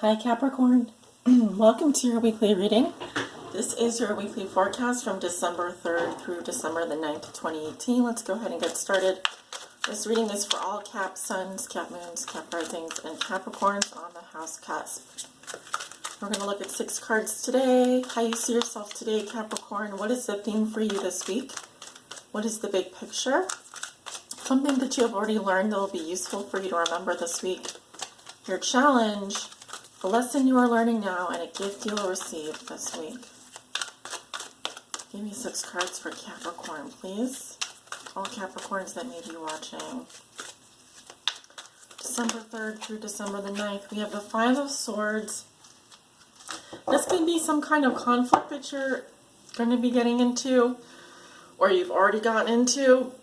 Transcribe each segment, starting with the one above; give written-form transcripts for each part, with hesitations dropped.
Hi Capricorn, welcome to your weekly reading. This is your weekly forecast from December 3rd through December the 9th, 2018. Let's go ahead and get started. This reading is for all Cap Suns, Cap Moons, Cap Risings, and Capricorns on the house cusp. We're going to look at 6 cards today. How you see yourself today, Capricorn. What is the theme for you this week? What is the big picture? Something that you have already learned that will be useful for you to remember this week. Your challenge, a lesson you are learning now, and a gift you will receive this week. Give me 6 cards for Capricorn, please. All Capricorns that may be watching. December 3rd through December the 9th, we have the 5 of Swords. This could be some kind of conflict that you're going to be getting into, or you've already gotten into.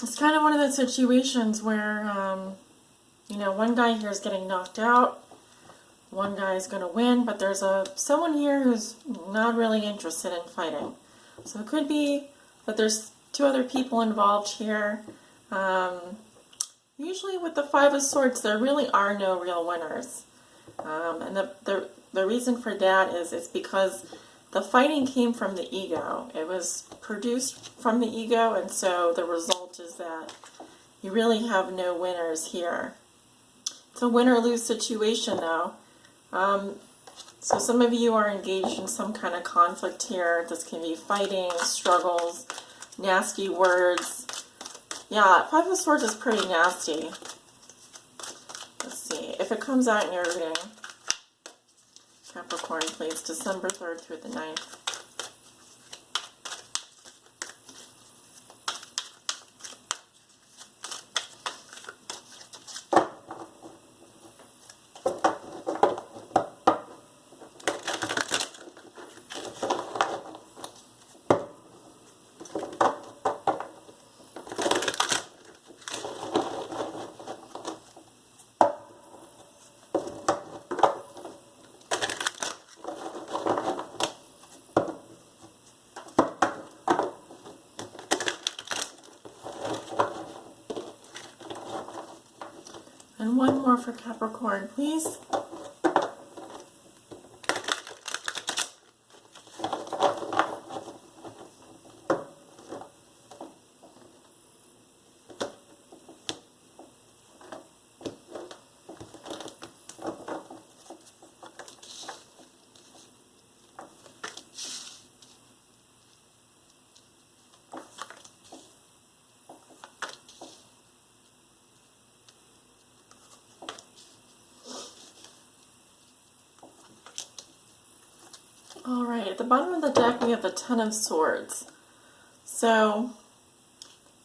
It's kind of one of those situations where, one guy here is getting knocked out, one guy is going to win, but there's someone here who's not really interested in fighting. So it could be that there's 2 other people involved here. Usually with the 5 of Swords, there really are no real winners. And the reason for that is because the fighting came from the ego. It was produced from the ego, and so the result is that you really have no winners here. It's a win or lose situation, though. So some of you are engaged in some kind of conflict here. This can be fighting, struggles, nasty words. Yeah, 5 of Swords is pretty nasty. Let's see. If it comes out in your reading, Capricorn, please, December 3rd through the 9th. And one more for Capricorn, please. Alright, at the bottom of the deck we have the 10 of Swords. So,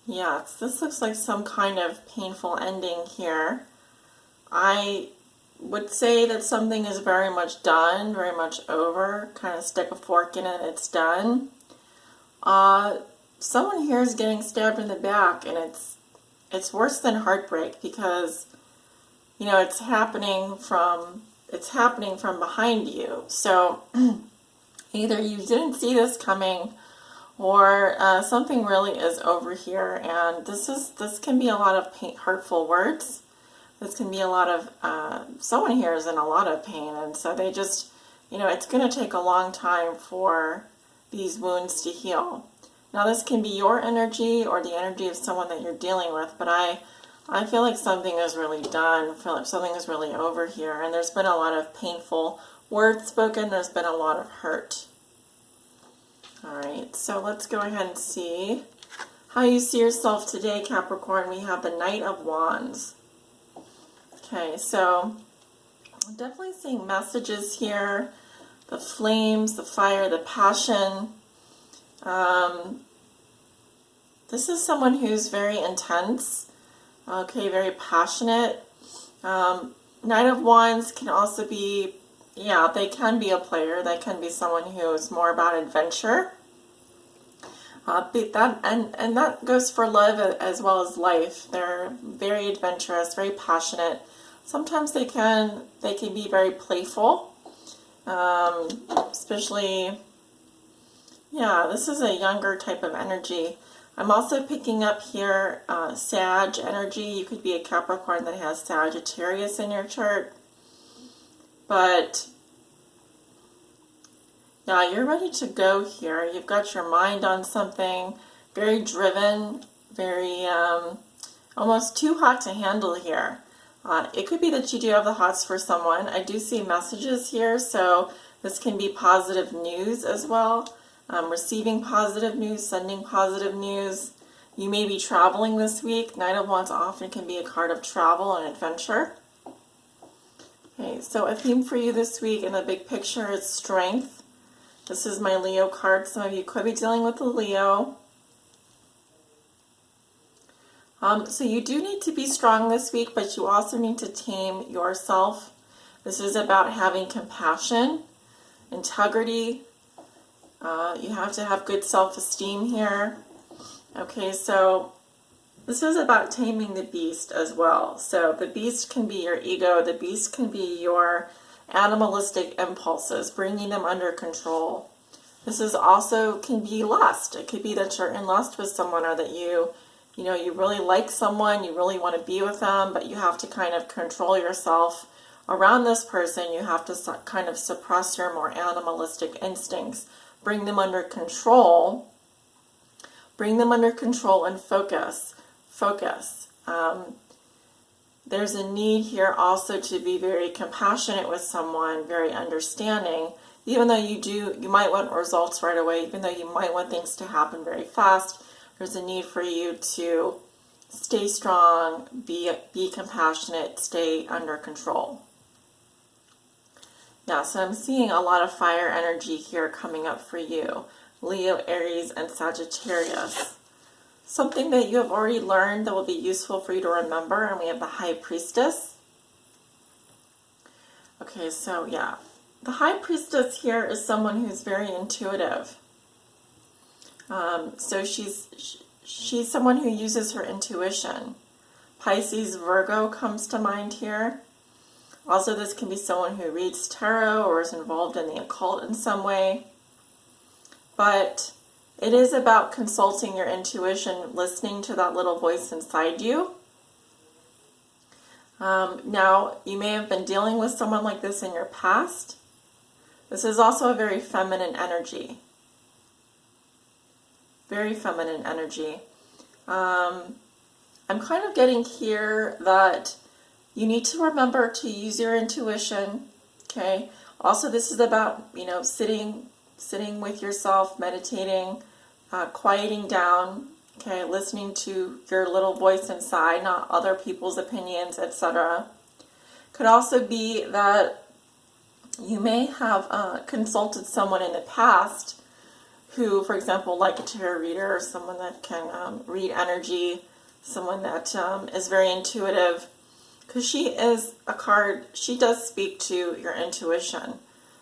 yeah, this looks like some kind of painful ending here. I would say that something is very much done, very much over. Kind of stick a fork in it, it's done. Someone here is getting stabbed in the back, and it's worse than heartbreak because, it's happening from behind you. So either you didn't see this coming, or something really is over here, and this can be a lot of hurtful words. This can be a lot of, someone here is in a lot of pain, and so they just, it's going to take a long time for these wounds to heal. Now this can be your energy or the energy of someone that you're dealing with, but I feel like something is really done. I feel like something is really over here, and there's been a lot of painful words spoken. There's been a lot of hurt. Alright, so let's go ahead and see how you see yourself today, Capricorn. We have the Knight of Wands. Okay, so I'm definitely seeing messages here. The flames, the fire, the passion. This is someone who's very intense. Okay, very passionate. Knight of Wands can also be, they can be a player. They can be someone who is more about adventure. And that goes for love as well as life. They're very adventurous, very passionate. Sometimes they can be very playful, especially, this is a younger type of energy. I'm also picking up here Sag energy. You could be a Capricorn that has Sagittarius in your chart. But yeah, you're ready to go here. You've got your mind on something, very driven, very almost too hot to handle here. It could be that you do have the hots for someone. I do see messages here, so this can be positive news as well. Receiving positive news, sending positive news. You may be traveling this week. Knight of Wands often can be a card of travel and adventure. Okay, so a theme for you this week in the big picture is strength. This is my Leo card. Some of you could be dealing with a Leo. So you do need to be strong this week, but you also need to tame yourself. This is about having compassion, integrity. You have to have good self-esteem here. Okay, so this is about taming the beast as well. So the beast can be your ego. The beast can be your animalistic impulses, bringing them under control. This is also can be lust. It could be that you're in lust with someone, or that you really like someone, you really want to be with them, but you have to kind of control yourself around this person. You have to kind of suppress your more animalistic instincts, bring them under control. Bring them under control and focus. There's a need here also to be very compassionate with someone, very understanding. Even though you might want results right away, even though you might want things to happen very fast, there's a need for you to stay strong, be compassionate, stay under control. Yeah, so I'm seeing a lot of fire energy here coming up for you. Leo, Aries, and Sagittarius. Something that you have already learned that will be useful for you to remember, and we have the High Priestess. Okay, so yeah. The High Priestess here is someone who's very intuitive. So she's someone who uses her intuition. Pisces, Virgo comes to mind here. Also, this can be someone who reads tarot or is involved in the occult in some way. But it is about consulting your intuition, listening to that little voice inside you. Now, you may have been dealing with someone like this in your past. This is also a very feminine energy. Very feminine energy. I'm kind of getting here that you need to remember to use your intuition. Okay. Also, this is about, sitting with yourself, meditating, quieting down, okay, listening to your little voice inside, not other people's opinions, etc. Could also be that you may have consulted someone in the past who, for example, like a tarot reader, or someone that can read energy, someone that is very intuitive, because she is a card, she does speak to your intuition.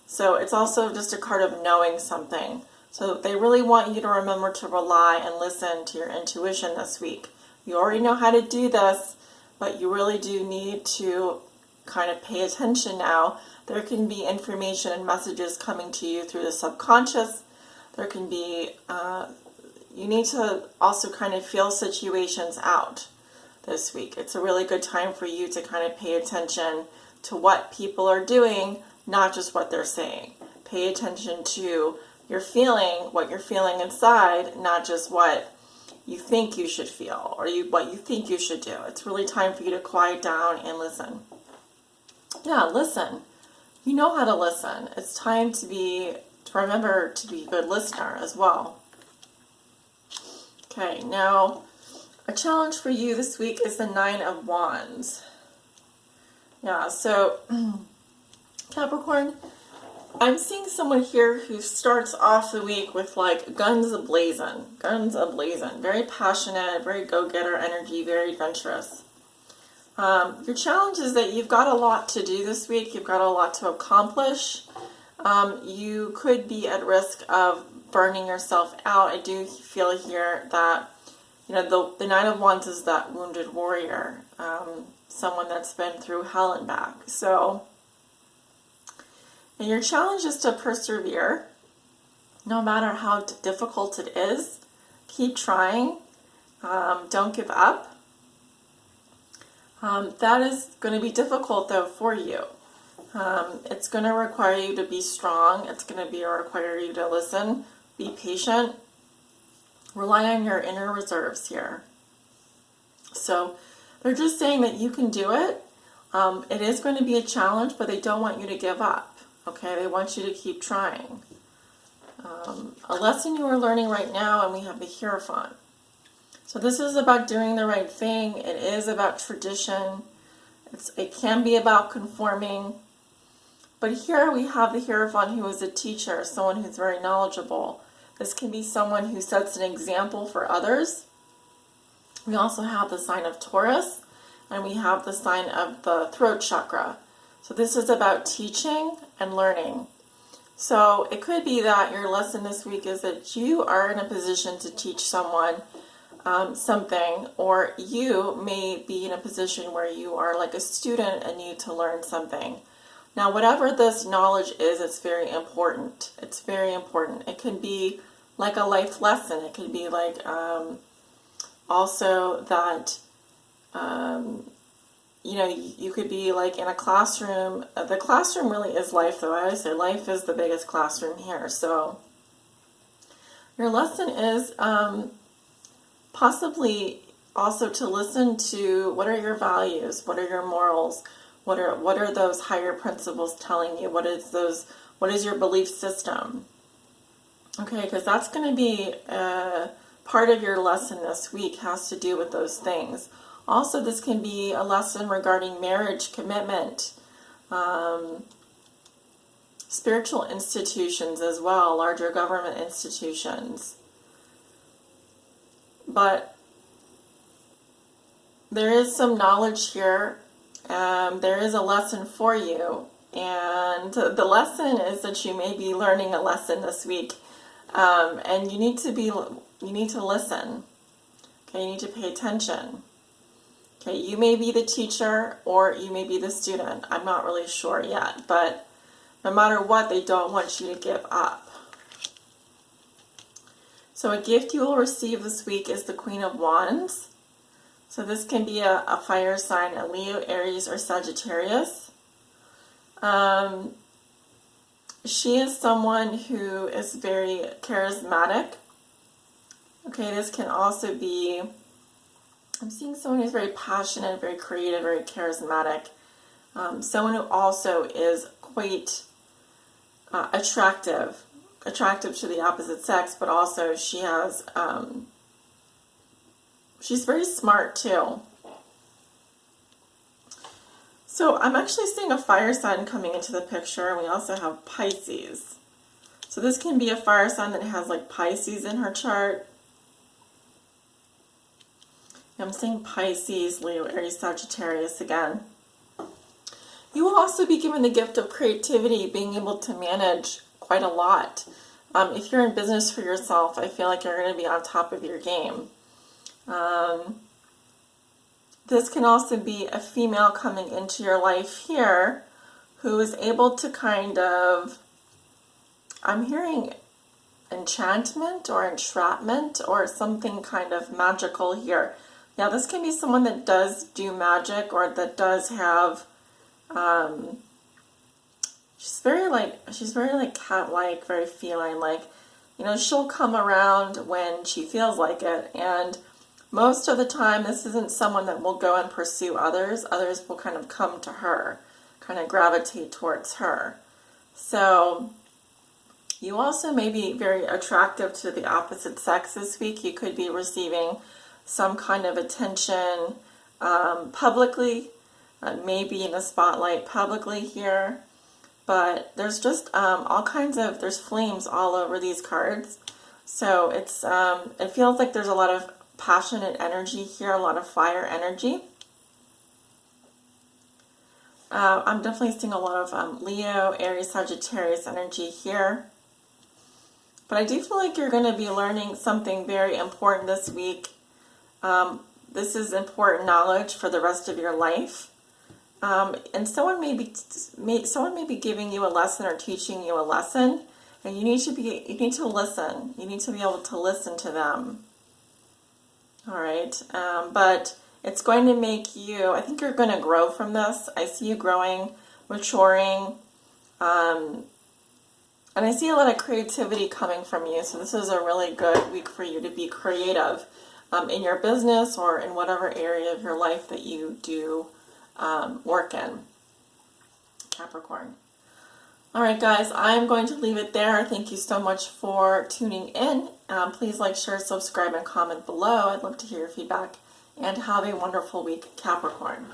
So it's also just a card of knowing something. So they really want you to remember to rely and listen to your intuition this week. You already know how to do this, but you really do need to kind of pay attention now. There can be information and messages coming to you through the subconscious. There can be, you need to also kind of feel situations out this week. It's a really good time for you to kind of pay attention to what people are doing, not just what they're saying. Pay attention to your feeling, what you're feeling inside, not just what you think you should feel or what you think you should do. It's really time for you to quiet down and listen. Yeah, listen. You know how to listen. It's time to remember to be a good listener as well. Okay, now a challenge for you this week is the Nine of Wands. Yeah, so Capricorn, I'm seeing someone here who starts off the week with like guns a-blazing, very passionate, very go-getter energy, very adventurous. Your challenge is that you've got a lot to do this week. You've got a lot to accomplish. You could be at risk of burning yourself out. I do feel here that, the Nine of Wands is that wounded warrior, someone that's been through hell and back. So, and your challenge is to persevere, no matter how difficult it is. Keep trying. Don't give up. That is going to be difficult, though, for you. It's going to require you to be strong. It's going to require you to listen, be patient, rely on your inner reserves here. So they're just saying that you can do it. It is going to be a challenge, but they don't want you to give up. Okay, they want you to keep trying. A lesson you are learning right now, and we have the Hierophant. So this is about doing the right thing. It is about tradition. It can be about conforming. But here we have the Hierophant, who is a teacher, someone who's very knowledgeable. This can be someone who sets an example for others. We also have the sign of Taurus, and we have the sign of the throat chakra. So this is about teaching and learning. So it could be that your lesson this week is that you are in a position to teach someone something, or you may be in a position where you are like a student and need to learn something. Now, whatever this knowledge is, it's very important. It's very important. It can be like a life lesson. It could be like also that, you could be like in a classroom. The classroom really is life, though. I always say life is the biggest classroom here. So your lesson is possibly also to listen to what are your values, what are your morals, what are those higher principles telling you, what is your belief system. Okay, because that's going to be part of your lesson this week, has to do with those things. Also, this can be a lesson regarding marriage, commitment, spiritual institutions as well, larger government institutions. But there is some knowledge here. There is a lesson for you. And the lesson is that you may be learning a lesson this week. And you need to listen. Okay, you need to pay attention. Okay, you may be the teacher or you may be the student. I'm not really sure yet, but no matter what, they don't want you to give up. So a gift you will receive this week is the Queen of Wands. So this can be a fire sign, a Leo, Aries, or Sagittarius. She is someone who is very charismatic. Okay, this can also be, I'm seeing someone who's very passionate, very creative, very charismatic. Someone who also is quite attractive to the opposite sex, but also she has, she's very smart too. So I'm actually seeing a fire sign coming into the picture, and we also have Pisces. So this can be a fire sign that has like Pisces in her chart. I'm seeing Pisces, Leo, Aries, Sagittarius again. You will also be given the gift of creativity, being able to manage quite a lot. If you're in business for yourself, I feel like you're going to be on top of your game. This can also be a female coming into your life here who is able to kind of, I'm hearing enchantment or entrapment or something kind of magical here. Now this can be someone that does do magic or that does have, she's very like cat-like, very feline-like. She'll come around when she feels like it, and most of the time, this isn't someone that will go and pursue others. Others will kind of come to her, kind of gravitate towards her. So you also may be very attractive to the opposite sex this week. You could be receiving some kind of attention publicly, maybe in the spotlight publicly here. But there's just all kinds of, there's flames all over these cards. So it feels like there's a lot of passionate energy here, a lot of fire energy. I'm definitely seeing a lot of Leo, Aries, Sagittarius energy here. But I do feel like you're going to be learning something very important this week. This is important knowledge for the rest of your life. And someone may be giving you a lesson or teaching you a lesson, and you need to listen. You need to be able to listen to them. All right, but it's going to make you, I think you're going to grow from this. I see you growing maturing. And I see a lot of creativity coming from you. So this is a really good week for you to be creative in your business or in whatever area of your life that you do work in, Capricorn. All right, guys, I'm going to leave it there. Thank you so much for tuning in. Please like, share, subscribe, and comment below. I'd love to hear your feedback. And have a wonderful week, Capricorn.